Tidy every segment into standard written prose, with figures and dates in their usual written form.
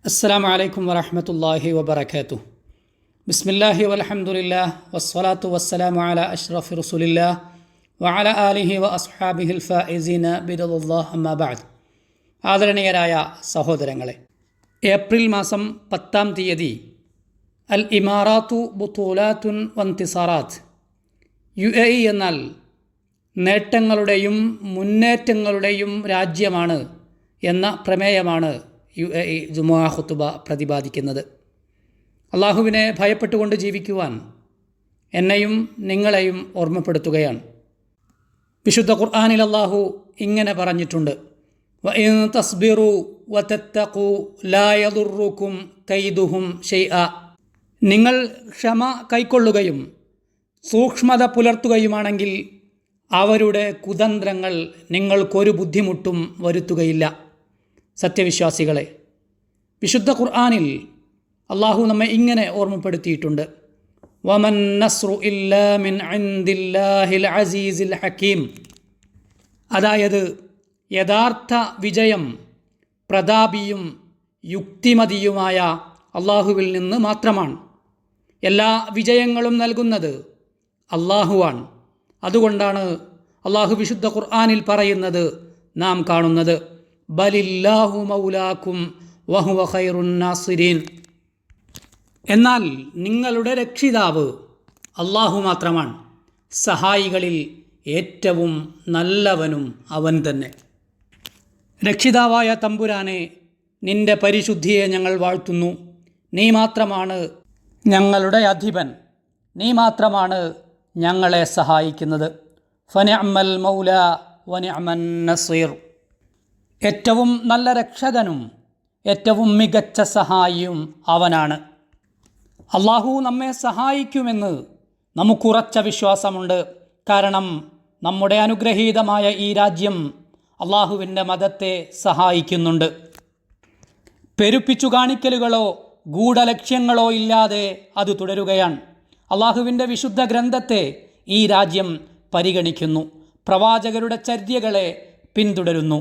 അസ്സലാമു അലൈക്കും വറഹ്മത്തുള്ളാഹി വബറകാതുഹു. ബിസ്മില്ലാഹി വൽഹംദുലില്ലാഹ് വസ്സലാത്തു വസ്സലാമു അലാ അഷ്റഫി റസൂലില്ലാഹ് വഅലാ ആലിഹി വഅസ്ഹാബിഹിൽ ഫായിസീന ബിറളില്ലാഹി അമ്മാ ബഅദ്. ആദരണീയരായ സഹോദരങ്ങളെ, ഏപ്രിൽ മാസം 10-ാം തീയതി അൽ ഇമാറാത്തു ബുത്തൂലാത്തുൻ വൻതിസാറാത്ത്, UAE എന്നാൽ നേട്ടങ്ങളുടെയും മുന്നേറ്റങ്ങളുടെയും രാജ്യമാണ് എന്ന പ്രമേയമാണ് UAE ജുമുഅ ഖുതുബ പ്രതിപാദിക്കുന്നത്. അള്ളാഹുവിനെ ഭയപ്പെട്ടുകൊണ്ട് ജീവിക്കുവാൻ എന്നെയും നിങ്ങളെയും ഓർമ്മപ്പെടുത്തുകയാണ്. വിശുദ്ധ ഖുർആനിൽ അള്ളാഹു ഇങ്ങനെ പറഞ്ഞിട്ടുണ്ട്: വഇൻ തസ്ബിറു വതത്തഖു ലാ യദുറുക്കും കൈദുഹും ഷൈഅ. നിങ്ങൾ ക്ഷമ കൈക്കൊള്ളുകയും സൂക്ഷ്മത പുലർത്തുകയുമാണെങ്കിൽ അവരുടെ കുതന്ത്രങ്ങൾ നിങ്ങൾക്കൊരു ബുദ്ധിമുട്ടും വരുത്തുകയില്ല. സത്യവിശ്വാസികളെ, വിശുദ്ധ ഖുർആനിൽ അള്ളാഹു നമ്മെ ഇങ്ങനെ ഓർമ്മപ്പെടുത്തിയിട്ടുണ്ട്: വമൻ നസ്റു ഇല്ലാ മിൻ ഇൻദില്ലാഹിൽ അസീസിൽ ഹക്കീം. അതായത് യഥാർത്ഥ വിജയം പ്രതാപിയും യുക്തിമതിയുമായ അള്ളാഹുവിൽ നിന്ന് മാത്രമാണ്. എല്ലാ വിജയങ്ങളും നൽകുന്നത് അള്ളാഹുവാണ്. അതുകൊണ്ടാണ് അള്ളാഹു വിശുദ്ധ ഖുർആനിൽ പറയുന്നത് നാം കാണുന്നത്: ബലില്ലാഹു മൗലാക്കും വഹുവ ഖൈറുൻ നാസിരീൻ. എന്നാൽ നിങ്ങളുടെ രക്ഷിതാവ് അള്ളാഹു മാത്രമാണ്, സഹായികളിൽ ഏറ്റവും നല്ലവനും അവൻ തന്നെ. രക്ഷിതാവായ തമ്പുരാനെ, നിന്റെ പരിശുദ്ധിയെ ഞങ്ങൾ വാഴ്ത്തുന്നു. നീ മാത്രമാണ് ഞങ്ങളുടെ അധിപൻ, നീ മാത്രമാണ് ഞങ്ങളെ സഹായിക്കുന്നത്. ഫനിഅമൽ മൗല വനിഅമൻ നസീർ. ഏറ്റവും നല്ല രക്ഷകനും ഏറ്റവും മികച്ച സഹായിയും അവനാണ്. അള്ളാഹു നമ്മെ സഹായിക്കുമെന്ന് നമുക്കുറച്ച വിശ്വാസമുണ്ട്. കാരണം നമ്മുടെ അനുഗ്രഹീതമായ ഈ രാജ്യം അള്ളാഹുവിൻ്റെ മതത്തെ സഹായിക്കുന്നുണ്ട്. പെരുപ്പിച്ചു കാണിക്കലുകളോ ഗൂഢലക്ഷ്യങ്ങളോ ഇല്ലാതെ അത് തുടരുകയാണ്. അള്ളാഹുവിൻ്റെ വിശുദ്ധ ഗ്രന്ഥത്തെ ഈ രാജ്യം പരിഗണിക്കുന്നു, പ്രവാചകരുടെ ചര്യകളെ പിന്തുടരുന്നു.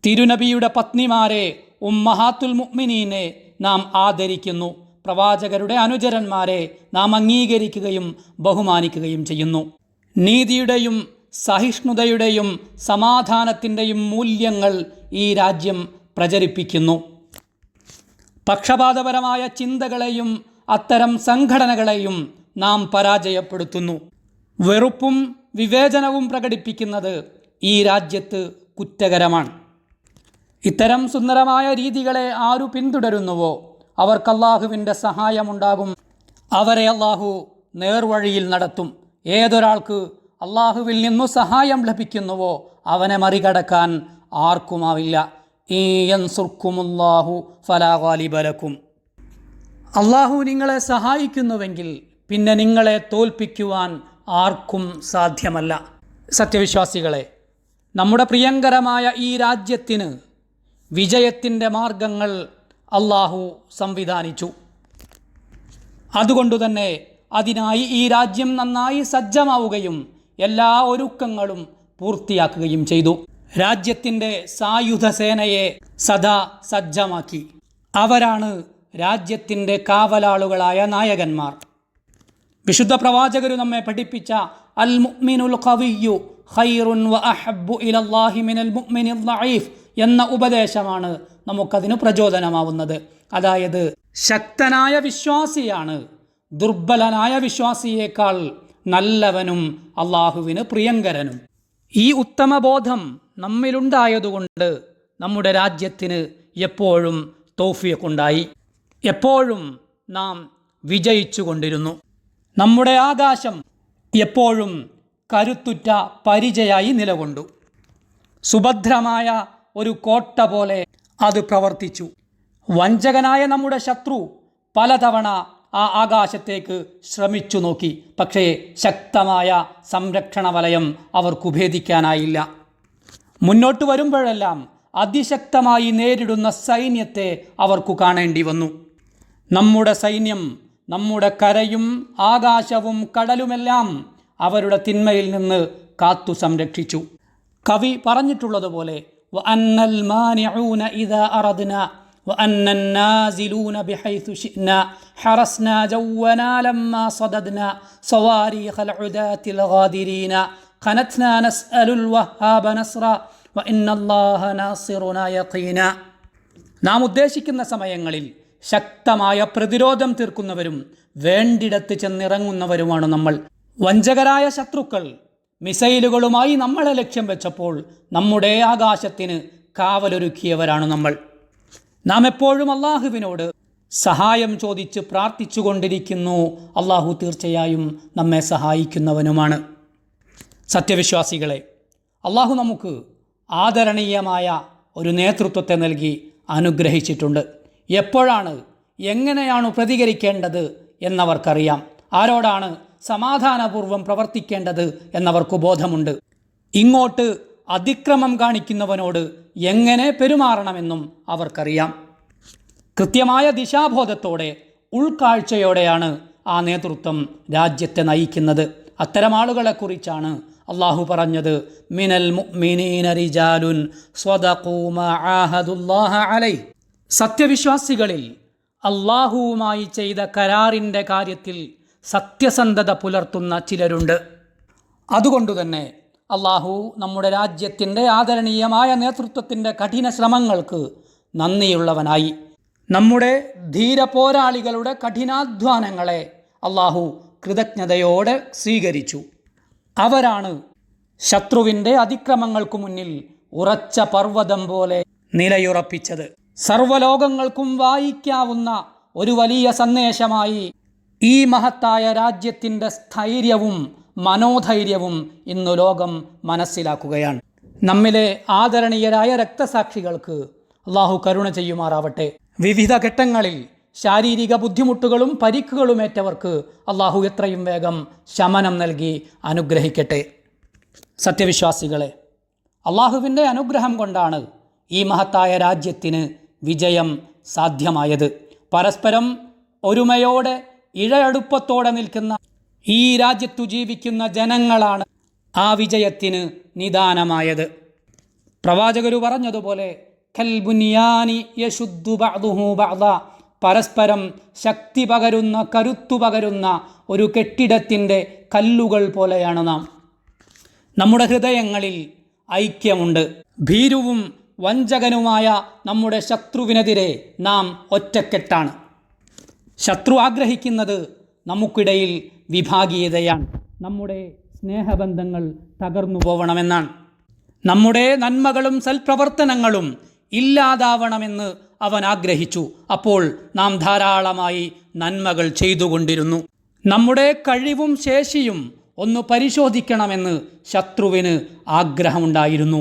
തിരുനബിയുടെ പത്നിമാരെ, ഉമ്മഹാത്തുൽ മുഅ്മിനീനെ നാം ആദരിക്കുന്നു. പ്രവാചകരുടെ അനുചരന്മാരെ നാം അംഗീകരിക്കുകയും ബഹുമാനിക്കുകയും ചെയ്യുന്നു. നീതിയുടെയും സഹിഷ്ണുതയുടെയും സമാധാനത്തിൻ്റെയും മൂല്യങ്ങൾ ഈ രാജ്യം പ്രചരിപ്പിക്കുന്നു. പക്ഷപാതപരമായ ചിന്തകളെയും അത്തരം സംഘടനകളെയും നാം പരാജയപ്പെടുത്തുന്നു. വെറുപ്പും വിവേചനവും പ്രകടിപ്പിക്കുന്നത് ഈ രാജ്യത്ത് കുറ്റകരമാണ്. ഇത്തരം സുന്ദരമായ രീതികളെ ആരു പിന്തുടരുന്നുവോ അവർക്ക് അള്ളാഹുവിൻ്റെ സഹായമുണ്ടാകും. അവരെ അള്ളാഹു നേർവഴിയിൽ നടത്തും. ഏതൊരാൾക്ക് അള്ളാഹുവിൽ നിന്നു സഹായം ലഭിക്കുന്നുവോ അവനെ മറികടക്കാൻ ആർക്കുമാവില്ല. ഇൻ യൻസുർക്കുമുല്ലാഹു ഫലാ ഗാലിബ ലക്കും. അള്ളാഹു നിങ്ങളെ സഹായിക്കുന്നുവെങ്കിൽ പിന്നെ നിങ്ങളെ തോൽപ്പിക്കുവാൻ ആർക്കും സാധ്യമല്ല. സത്യവിശ്വാസികളെ, നമ്മുടെ പ്രിയങ്കരമായ ഈ രാജ്യത്തിന് വിജയത്തിൻ്റെ മാർഗങ്ങൾ അള്ളാഹു സംവിധാനിച്ചു. അതുകൊണ്ടുതന്നെ അതിനായി ഈ രാജ്യം നന്നായി സജ്ജമാവുകയും എല്ലാ ഒരുക്കങ്ങളും പൂർത്തിയാക്കുകയും ചെയ്തു. രാജ്യത്തിൻ്റെ സായുധ സേനയെ സദാ സജ്ജമാക്കി. അവരാണ് രാജ്യത്തിൻ്റെ കാവലാളുകളായ നായകന്മാർ. വിശുദ്ധ പ്രവാചകർ നമ്മെ പഠിപ്പിച്ച അൽ മുഅ്മിനുൽ ഖവിയ്യു ഖൈറുൻ വ അഹബ്ബു ഇലല്ലാഹി മിനൽ മുഅ്മിനിൽ ദഈഫ് എന്ന ഉപദേശമാണ് നമുക്കതിന് പ്രചോദനമാവുന്നത്. അതായത് ശക്തനായ വിശ്വാസിയാണ് ദുർബലനായ വിശ്വാസിയേക്കാൾ നല്ലവനും അള്ളാഹുവിന് പ്രിയങ്കരനും. ഈ ഉത്തമബോധം നമ്മിലുണ്ടായതുകൊണ്ട് നമ്മുടെ രാജ്യത്തിന് എപ്പോഴും തൗഫീഖുണ്ടായി. എപ്പോഴും നാം വിജയിച്ചു കൊണ്ടിരുന്നു. നമ്മുടെ ആകാശം എപ്പോഴും കരുത്തുറ്റ പരിചയായി നിലകൊണ്ടു. സുഭദ്രമായ ഒരു കോട്ട പോലെ അത് പ്രവർത്തിച്ചു. വഞ്ചകനായ നമ്മുടെ ശത്രു പലതവണ ആ ആകാശത്തേക്ക് ശ്രമിച്ചു നോക്കി. പക്ഷേ ശക്തമായ സംരക്ഷണ വലയം അവർക്ക് ഭേദിക്കാനായില്ല. മുന്നോട്ട് വരുമ്പോഴെല്ലാം അതിശക്തമായി നേരിടുന്ന സൈന്യത്തെ അവർക്കു കാണേണ്ടി വന്നു. നമ്മുടെ സൈന്യം നമ്മുടെ കരയും ആകാശവും കടലുമെല്ലാം അവരുടെ തിന്മയിൽ നിന്ന് കാത്തു സംരക്ഷിച്ചു. കവി പറഞ്ഞിട്ടുള്ളതുപോലെ وأن المانعون إذا أردنا وأن النازلون بحيث شئنا حرسنا جونا لما صددنا صواريخ العداة الغادرين قنتنا نسأل الوهاب نصرا وإن الله ناصرنا يقينا. നാം ഉദ്ദേശിക്കുന്ന സമയങ്ങളിൽ ശക്തമായ പ്രതിരോധം തീർക്കുന്നവരും വേണ്ടിടത്ത് ചെന്നിറങ്ങുന്നവരുമാണ് നമ്മൾ. വഞ്ചകരായ ശത്രുക്കൾ മിസൈലുകളുമായി നമ്മളെ ലക്ഷ്യം വെച്ചപ്പോൾ നമ്മുടെ ആകാശത്തിന് കാവലൊരുക്കിയവരാണ് നമ്മൾ. നാം എപ്പോഴും അള്ളാഹുവിനോട് സഹായം ചോദിച്ച് പ്രാർത്ഥിച്ചു കൊണ്ടിരിക്കുന്നു. അള്ളാഹു തീർച്ചയായും നമ്മെ സഹായിക്കുന്നവനുമാണ്. സത്യവിശ്വാസികളെ, അള്ളാഹു നമുക്ക് ആദരണീയമായ ഒരു നേതൃത്വത്തെ നൽകി അനുഗ്രഹിച്ചിട്ടുണ്ട്. എപ്പോഴാണ് എങ്ങനെയാണ് പ്രതികരിക്കേണ്ടത് എന്നവർക്കറിയാം. ആരോടാണ് സമാധാനപൂർവ്വം പ്രവർത്തിക്കേണ്ടത് എന്നവർക്ക് ബോധമുണ്ട്. ഇങ്ങോട്ട് അതിക്രമം കാണിക്കുന്നവനോട് എങ്ങനെ പെരുമാറണമെന്നും അവർക്കറിയാം. കൃത്യമായ ദിശാബോധത്തോടെ ഉൾക്കാഴ്ചയോടെയാണ് ആ നേതൃത്വം രാജ്യത്തെ നയിക്കുന്നത്. അത്തരം ആളുകളെക്കുറിച്ചാണ് അള്ളാഹു പറഞ്ഞത്, മിനൽ മുഅ്മിനീന റിജാലുൻ സ്വദഖൂ മാ ആഹദുല്ലാഹ അലൈഹി. സത്യവിശ്വാസികളിൽ അള്ളാഹുവുമായി ചെയ്ത കരാറിൻ്റെ കാര്യത്തിൽ സത്യസന്ധത പുലർത്തുന്ന ചിലരുണ്ട്. അതുകൊണ്ടുതന്നെ അള്ളാഹു നമ്മുടെ രാജ്യത്തിൻ്റെ ആദരണീയമായ നേതൃത്വത്തിൻ്റെ കഠിന ശ്രമങ്ങൾക്ക് നന്ദിയുള്ളവനായി. നമ്മുടെ ധീര പോരാളികളുടെ കഠിനാധ്വാനങ്ങളെ അള്ളാഹു കൃതജ്ഞതയോടെ സ്വീകരിച്ചു. അവരാണ് ശത്രുവിൻ്റെ അതിക്രമങ്ങൾക്കു മുന്നിൽ ഉറച്ച പർവ്വതം പോലെ നിലയുറപ്പിച്ചത്. സർവ്വലോകങ്ങൾക്കും വായിക്കാവുന്ന ഒരു വലിയ സന്ദേശമായി ഈ മഹത്തായ രാജ്യത്തിൻ്റെ സ്ഥൈര്യവും മനോധൈര്യവും ഇന്നു ലോകം മനസ്സിലാക്കുകയാണ്. നമ്മിലെ ആദരണീയരായ രക്തസാക്ഷികൾക്ക് അള്ളാഹു കരുണ ചെയ്യുമാറാവട്ടെ. വിവിധ ഘട്ടങ്ങളിൽ ശാരീരിക ബുദ്ധിമുട്ടുകളും പരിക്കുകളുമേറ്റവർക്ക് അള്ളാഹു എത്രയും വേഗം ശമനം നൽകി അനുഗ്രഹിക്കട്ടെ. സത്യവിശ്വാസികളെ, അള്ളാഹുവിൻ്റെ അനുഗ്രഹം കൊണ്ടാണ് ഈ മഹത്തായ രാജ്യത്തിന് വിജയം സാധ്യമായത്. പരസ്പരം ഒരുമയോടെ ഇഴയടുപ്പത്തോടെ നിൽക്കുന്ന ഈ രാജ്യത്തു ജീവിക്കുന്ന ജനങ്ങളാണ് ആ വിജയത്തിന് നിദാനമായത്. പ്രവാചകരു പറഞ്ഞതുപോലെ കൽബുനിയാനി യശുദ്ദു ബഅ്ദുഹു ബഅ്ദ, പരസ്പരം ശക്തി പകരുന്ന കരുത്തു പകരുന്ന ഒരു കെട്ടിടത്തിൻ്റെ കല്ലുകൾ പോലെയാണ് നാം. നമ്മുടെ ഹൃദയങ്ങളിൽ ഐക്യമുണ്ട്. ഭീരുവും വഞ്ചകനുമായ നമ്മുടെ ശത്രുവിനെതിരെ നാം ഒറ്റക്കെട്ടാണ്. ശത്രു ആഗ്രഹിക്കുന്നത് നമുക്കിടയിൽ വിഭാഗീയതയാണ്. നമ്മുടെ സ്നേഹബന്ധങ്ങൾ തകർന്നു പോവണമെന്നാണ്. നമ്മുടെ നന്മകളും സൽപ്രവർത്തനങ്ങളും ഇല്ലാതാവണമെന്ന് അവൻ ആഗ്രഹിച്ചു. അപ്പോൾ നാം ധാരാളമായി നന്മകൾ ചെയ്തുകൊണ്ടിരുന്നു. നമ്മുടെ കഴിവും ശേഷിയും ഒന്ന് പരിശോധിക്കണമെന്ന് ശത്രുവിന് ആഗ്രഹമുണ്ടായിരുന്നു.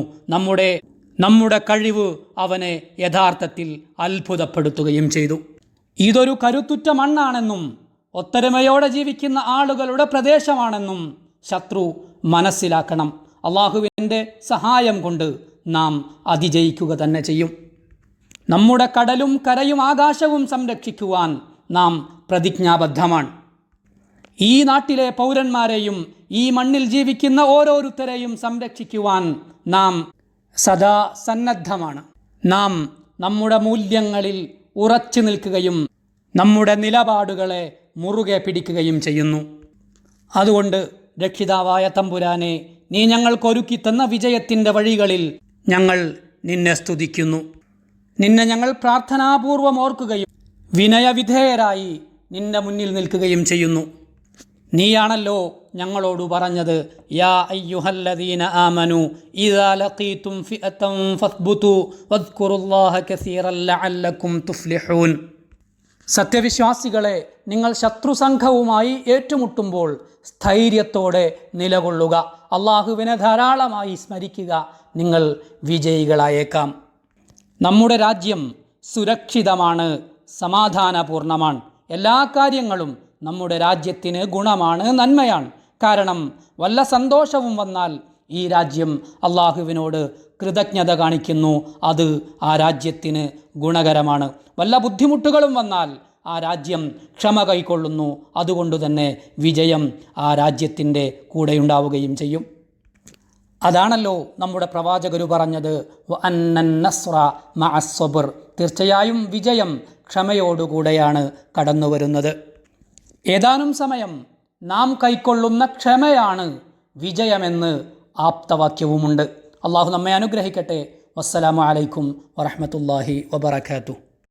നമ്മുടെ കഴിവ് അവനെ യഥാർത്ഥത്തിൽ അത്ഭുതപ്പെടുത്തുകയും ചെയ്തു. ഇതൊരു കരുത്തുറ്റ മണ്ണാണെന്നും ഒത്തൊരുമയോടെ ജീവിക്കുന്ന ആളുകളുടെ പ്രദേശമാണെന്നും ശത്രു മനസ്സിലാക്കണം. അള്ളാഹുവിൻ്റെ സഹായം കൊണ്ട് നാം അതിജയിക്കുക തന്നെ ചെയ്യും. നമ്മുടെ കടലും കരയും ആകാശവും സംരക്ഷിക്കുവാൻ നാം പ്രതിജ്ഞാബദ്ധമാണ്. ഈ നാട്ടിലെ പൗരന്മാരെയും ഈ മണ്ണിൽ ജീവിക്കുന്ന ഓരോരുത്തരെയും സംരക്ഷിക്കുവാൻ നാം സദാ സന്നദ്ധമാണ്. നാം നമ്മുടെ മൂല്യങ്ങളിൽ ഉറച്ചു നിൽക്കുകയും നമ്മുടെ നിലപാടുകളെ മുറുകെ പിടിക്കുകയും ചെയ്യുന്നു. അതുകൊണ്ട് രക്ഷിതാവായ തമ്പുരാനെ, നീ ഞങ്ങൾക്കൊരുക്കി തന്ന വിജയത്തിൻ്റെ വഴികളിൽ ഞങ്ങൾ നിന്നെ സ്തുതിക്കുന്നു. നിന്നെ ഞങ്ങൾ പ്രാർത്ഥനാപൂർവം ഓർക്കുകയും വിനയവിധേയരായി നിന്റെ മുന്നിൽ നിൽക്കുകയും ചെയ്യുന്നു. നീയാണല്ലോ ഞങ്ങളോട് പറഞ്ഞത്, യാ അയ്യുഹല്ലദീന ആമനു ഇദാ ലഖീതും ഫിഅതൻ ഫത്ബുതു വദ്കുറുല്ലാഹ കസീറൻ ലഅല്ലക്കും തുഫ്ലിഹൂൻ. സത്യവിശ്വാസികളെ, നിങ്ങൾ ശത്രുസംഘവുമായി ഏറ്റുമുട്ടുമ്പോൾ സ്ഥൈര്യത്തോടെ നിലകൊള്ളുക. അള്ളാഹുവിനെ ധാരാളമായി സ്മരിക്കുക. നിങ്ങൾ വിജയികളായേക്കാം. നമ്മുടെ രാജ്യം സുരക്ഷിതമാണ്, സമാധാനപൂർണ്ണമാണ്. എല്ലാ കാര്യങ്ങളും നമ്മുടെ രാജ്യത്തിന് ഗുണമാണ്, നന്മയാണ്. കാരണം വല്ല സന്തോഷവും വന്നാൽ ഈ രാജ്യം അള്ളാഹുവിനോട് കൃതജ്ഞത കാണിക്കുന്നു. അത് ആ രാജ്യത്തിന് ഗുണകരമാണ്. വല്ല ബുദ്ധിമുട്ടുകളും വന്നാൽ ആ രാജ്യം ക്ഷമ കൈക്കൊള്ളുന്നു. അതുകൊണ്ട് തന്നെ വിജയം ആ രാജ്യത്തിൻ്റെ കൂടെയുണ്ടാവുകയും ചെയ്യും. അതാണല്ലോ നമ്മുടെ പ്രവാചകരു പറഞ്ഞത്, വഅന്നൻ നസ്റ മഅസ്സബ്ർ, തീർച്ചയായും വിജയം ക്ഷമയോടുകൂടെയാണ് കടന്നു വരുന്നത്. ഏതാനും സമയം നാം കൈക്കൊള്ളുന്ന ക്ഷമയാണ് വിജയമെന്ന് ആപ്തവാക്യവുമുണ്ട്. അള്ളാഹു നമ്മെ അനുഗ്രഹിക്കട്ടെ. വസ്സലാമു അലൈക്കും വറഹ്മത്തുള്ളാഹി വബറകാതുഹു.